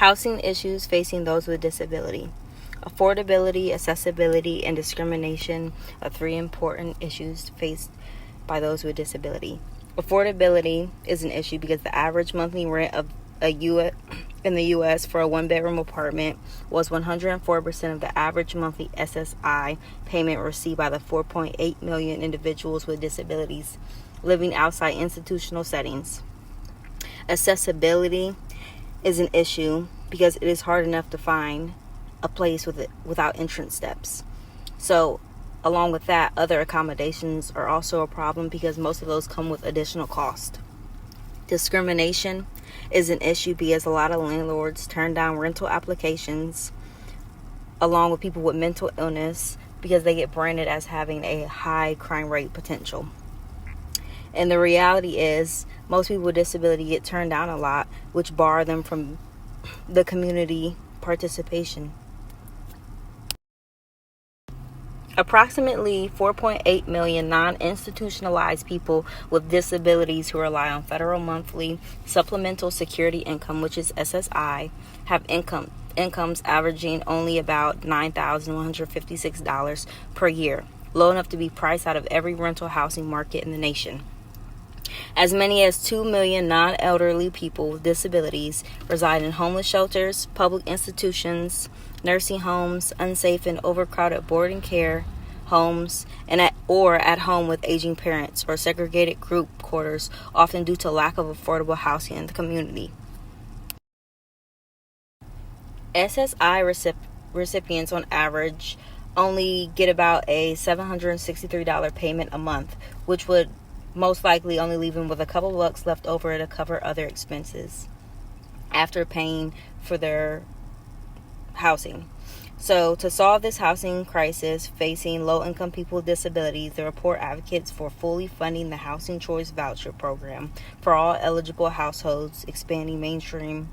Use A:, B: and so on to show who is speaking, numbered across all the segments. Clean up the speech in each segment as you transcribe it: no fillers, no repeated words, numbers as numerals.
A: Housing issues facing those with disability. Affordability, accessibility, and discrimination are three important issues faced by those with disability. Affordability is an issue because the average monthly rent of in the U.S. for a one-bedroom apartment was 104% of the average monthly SSI payment received by the 4.8 million individuals with disabilities living outside institutional settings. Accessibility is an issue because it is hard enough to find a place without entrance steps. So, along with that, other accommodations are also a problem because most of those come with additional cost. Discrimination is an issue because a lot of landlords turn down rental applications along with people with mental illness because they get branded as having a high crime rate potential. And the reality is most people with disability get turned down a lot, which bar them from the community participation. Approximately 4.8 million non-institutionalized people with disabilities who rely on federal monthly supplemental security income, which is SSI, have incomes averaging only about $9,156 per year, low enough to be priced out of every rental housing market in the nation. As many as 2 million non-elderly people with disabilities reside in homeless shelters, public institutions, nursing homes, unsafe and overcrowded boarding care homes, and at home with aging parents, or segregated group quarters, often due to lack of affordable housing in the community. SSI recipients on average only get about a $763 payment a month, which would most likely only leave them with a couple bucks left over to cover other expenses after paying for their housing. So, to solve this housing crisis facing low-income people with disabilities, the report advocates for fully funding the Housing Choice Voucher Program for all eligible households, expanding mainstream,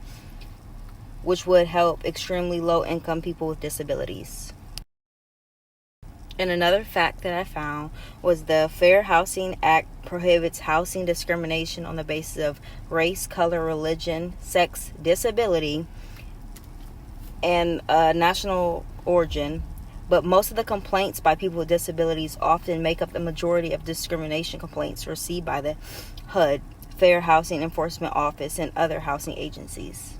A: which would help extremely low-income people with disabilities. And another fact that I found was the Fair Housing Act prohibits housing discrimination on the basis of race, color, religion, sex, disability, and national origin. But most of the complaints by people with disabilities often make up the majority of discrimination complaints received by the HUD, Fair Housing Enforcement Office, and other housing agencies.